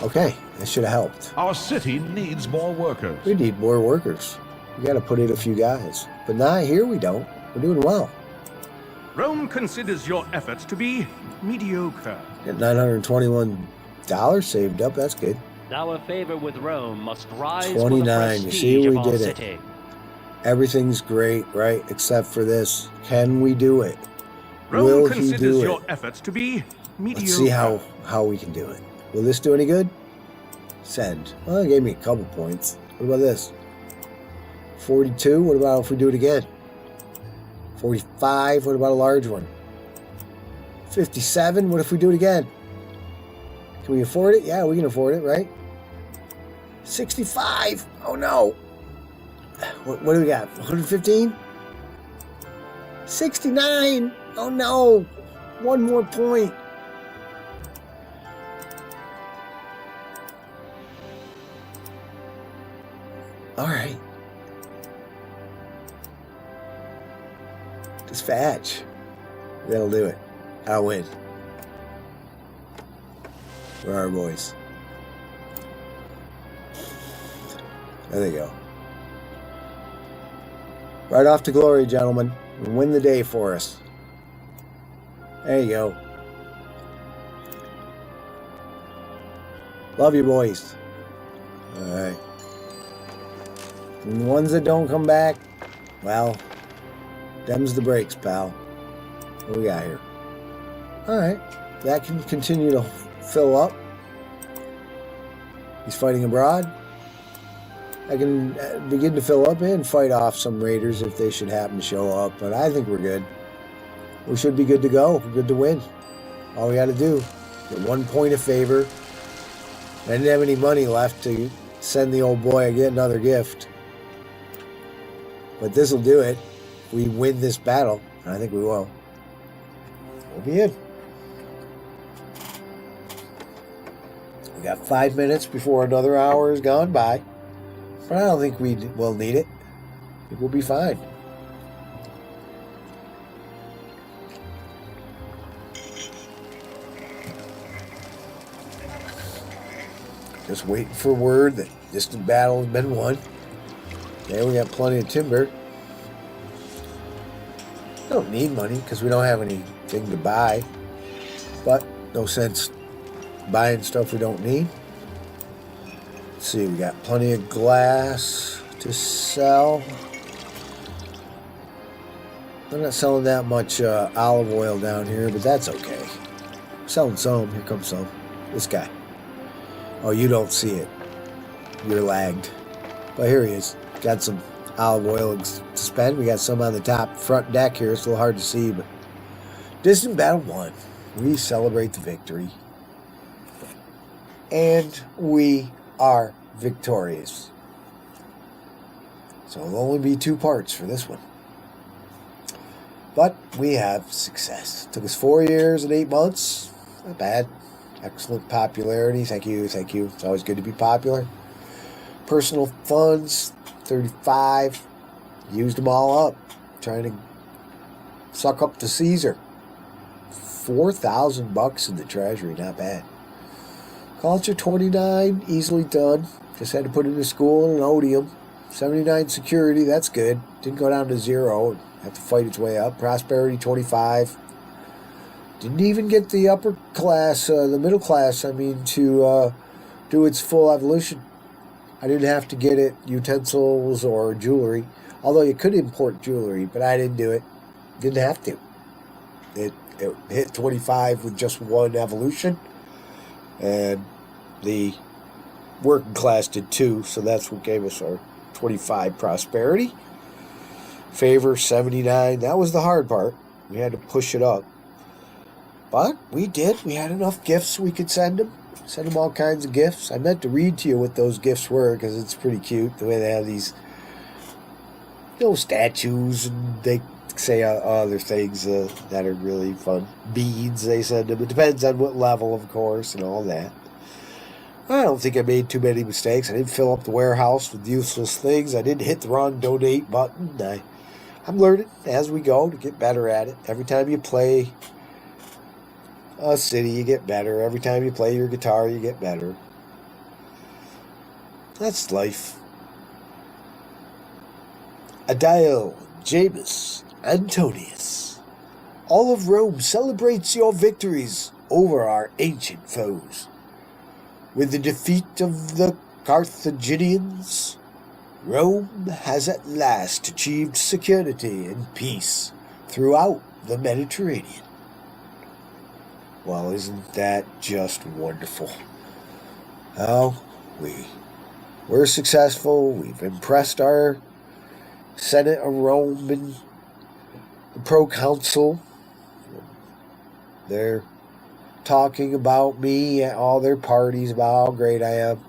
Okay, that should have helped. Our city needs more workers. We need more workers. We got to put in a few guys. But not here we don't. We're doing well. Rome considers your efforts to be mediocre. Got $921 saved up. That's good. Our favor with Rome must rise for the 29. You see, prestige we of our did it. city. Everything's great, right? Except for this. Can we do it? Rome Will he considers do your it? efforts to be mediocre. Let's see how we can do it. Will this do any good? Send. Well, it gave me a couple points. What about this? 42. What about if we do it again? 45. What about a large one? 57. What if we do it again? Can we afford it? Yeah, we can afford it, right? 65. Oh no. What do we got? 115? 69. Oh no. One more point. All right. Dispatch. That'll do it. I'll win. Where are our boys? There they go. Right off to glory, gentlemen. And win the day for us. There you go. Love you, boys. All right. And the ones that don't come back, well, them's the breaks, pal. What we got here? All right. That can continue to fill up. He's fighting abroad. I can begin to fill up and fight off some raiders if they should happen to show up. But I think we're good. We should be good to go. We're good to win. All we got to do, get 1 point of favor. I didn't have any money left to send the old boy and get another gift. But this will do it. We win this battle, and I think we will. We'll be in. We got 5 minutes before another hour is gone by. But I don't think we will need it. I think we'll be fine. Just waiting for word that distant battle has been won. Okay, we got plenty of timber. I don't need money because we don't have anything to buy. But no sense buying stuff we don't need. Let's see, we got plenty of glass to sell. I'm not selling that much olive oil down here, but that's okay. I'm selling some. Here comes some. This guy. Oh, you don't see it. you're lagged. But here he is. Got some olive oil to spend. We got some on the top front deck here. It's a little hard to see, but distant battle won. We celebrate the victory. And we are victorious. So it'll only be 2 parts for this one. But we have success. Took us 4 years and 8 months. Not bad. Excellent popularity. Thank you, thank you. It's always good to be popular. Personal funds, 35. Used them all up. Trying to suck up to Caesar. $4,000 in the treasury. Not bad. Culture 29. Easily done. Just had to put in a school and an odium. 79 security. That's good. Didn't go down to 0. Have to fight its way up. Prosperity 25. Didn't even get the upper class, the middle class, to do its full evolution. I didn't have to get it utensils or jewelry. Although you could import jewelry, but I didn't do it. Didn't have to. It hit 25 with just 1 evolution. And the working class did 2, so that's what gave us our 25 prosperity. Favor 79. That was the hard part. We had to push it up. But we did. We had enough gifts we could send them. Send them all kinds of gifts. I meant to read to you what those gifts were because it's pretty cute the way they have these statues, and they say other things that are really fun. Beads they send them. It depends on what level, of course, and all that. I don't think I made too many mistakes. I didn't fill up the warehouse with useless things. I didn't hit the wrong donate button. I'm learning as we go to get better at it. Every time you play a city, you get better. Every time you play your guitar, you get better. That's life. Adile, James, Antonius. All of Rome celebrates your victories over our ancient foes. With the defeat of the Carthaginians, Rome has at last achieved security and peace throughout the Mediterranean. Well, isn't that just wonderful? Well, we're successful. We've impressed our Senate of Rome and the proconsul. They're talking about me at all their parties about how great I am.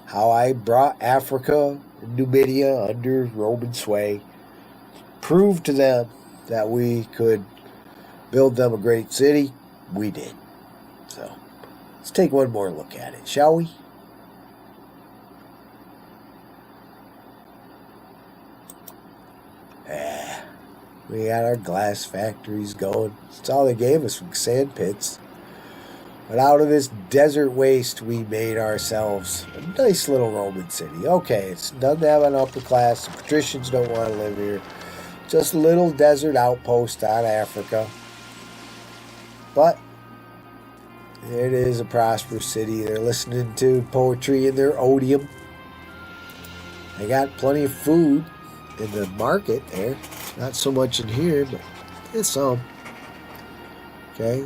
How I brought Africa and Numidia under Roman sway. Proved to them that we could build them a great city. We did. So, let's take one more look at it, shall we? We got our glass factories going. That's all they gave us from sand pits. But out of this desert waste, we made ourselves a nice little Roman city. Okay, it doesn't have an upper class. The patricians don't want to live here. Just a little desert outpost out of Africa. But it is a prosperous city. They're listening to poetry in their odium. They got plenty of food in the market there. Not so much in here, but there's some. Okay.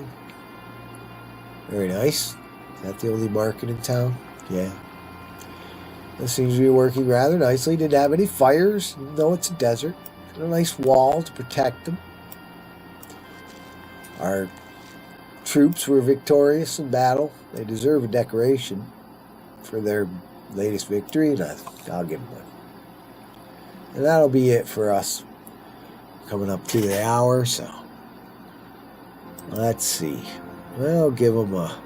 Very nice. Is that the only market in town? Yeah. This seems to be working rather nicely. Didn't have any fires, even though it's a desert. Got a nice wall to protect them. Our troops were victorious in battle. They deserve a decoration for their latest victory, and I'll give them one. And that'll be it for us. Coming up to the hour, so let's see. We'll give them a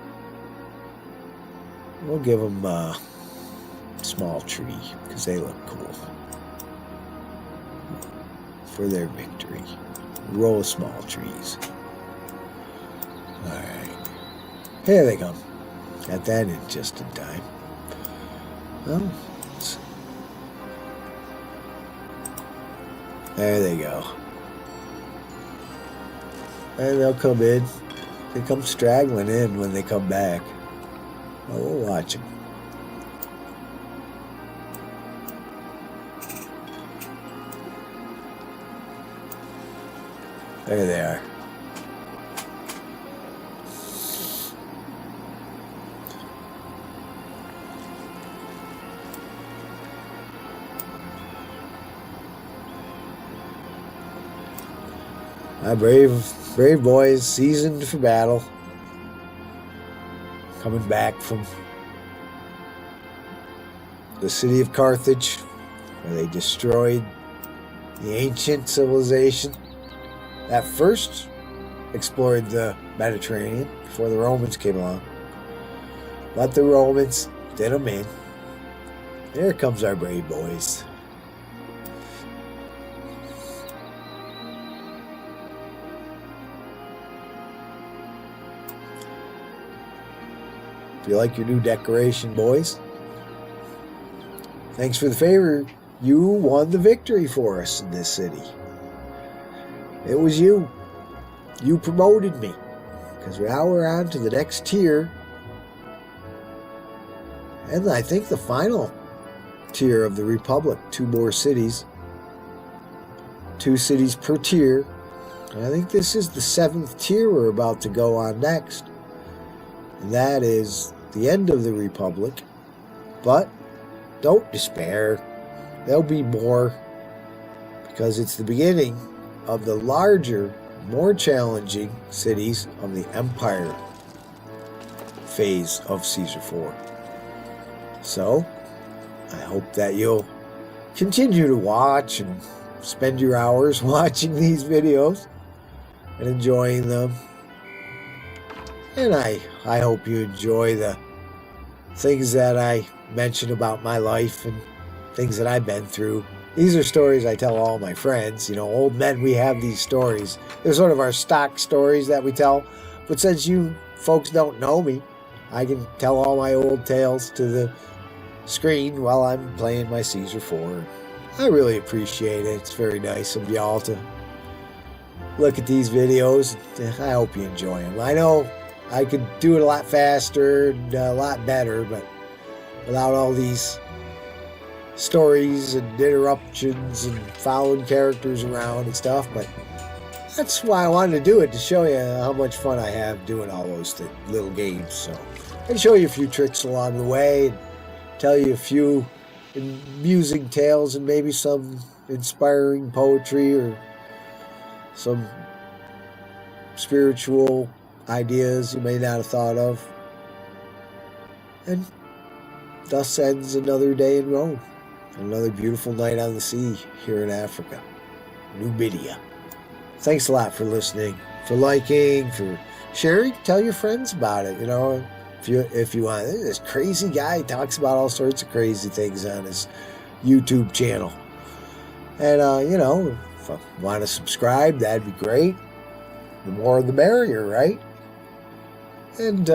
small tree because they look cool for their victory. Row of small trees. All right, here they come. Got that in just in time. Well, there they go. And they'll come in. They come straggling in when they come back. Well, we'll watch them. There they are. My brave boys, seasoned for battle, coming back from the city of Carthage, where they destroyed the ancient civilization that first explored the Mediterranean before the Romans came along. But the Romans did them in. Here comes our brave boys. If you like your new decoration, boys, thanks for the favor. You won the victory for us in this city. It was you. You promoted me. Because now we're on to the next tier. And I think the final tier of the Republic. 2 more cities. 2 cities per tier. And I think this is the 7th tier we're about to go on next. And that is the end of the Republic. But don't despair. There'll be more. Because it's the beginning of the larger, more challenging cities of the Empire phase of Caesar 4. So, I hope that you'll continue to watch and spend your hours watching these videos and enjoying them. And I hope you enjoy the things that I mention about my life and things that I've been through. These are stories I tell all my friends. You know, old men, we have these stories. They're sort of our stock stories that we tell. But since you folks don't know me, I can tell all my old tales to the screen while I'm playing my Caesar 4. I really appreciate it. It's very nice of y'all to look at these videos. I hope you enjoy them. I know I could do it a lot faster and a lot better, but without all these stories and interruptions and following characters around and stuff. But that's why I wanted to do it, to show you how much fun I have doing all those little games. So I can show you a few tricks along the way and tell you a few amusing tales and maybe some inspiring poetry or some spiritual ideas you may not have thought of. And thus ends another day in Rome. Another beautiful night on the sea here in Africa, Numidia. Thanks a lot for listening, for liking, for sharing. Tell your friends about it. You know, if you want. This crazy guy talks about all sorts of crazy things on his YouTube channel. And you know, if you want to subscribe, that'd be great. The more the merrier, right? And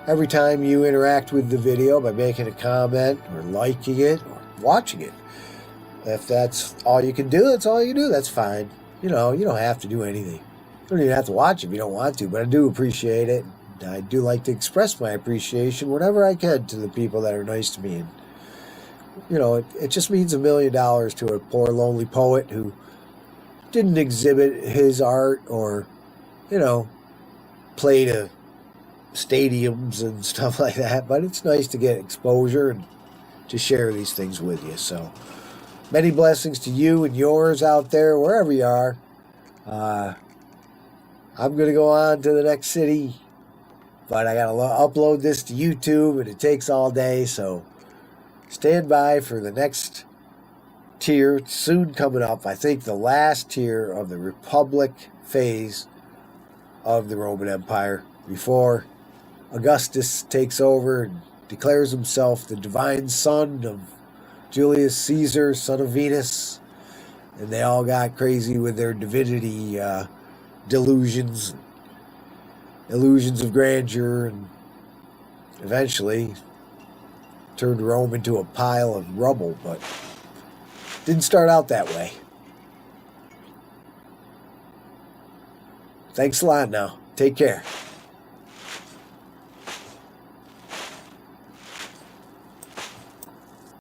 every time you interact with the video by making a comment or liking it or watching it, if that's all you can do, that's all you do. That's fine. You know, you don't have to do anything. You don't even have to watch if you don't want to, but I do appreciate it. I do like to express my appreciation whenever I can to the people that are nice to me. And, you know, it just means $1 million to a poor, lonely poet who didn't exhibit his art or, you know, play to stadiums and stuff like that. But it's nice to get exposure and to share these things with you. So many blessings to you and yours out there, wherever you are. I'm going to go on to the next city, but I got to upload this to YouTube, and it takes all day. So stand by for the next tier soon coming up. I think the last tier of the Republic phase of the Roman Empire before Augustus takes over and declares himself the divine son of Julius Caesar, son of Venus. And they all got crazy with their divinity delusions, illusions of grandeur, and eventually turned Rome into a pile of rubble. But didn't start out that way. Thanks a lot now. Take care.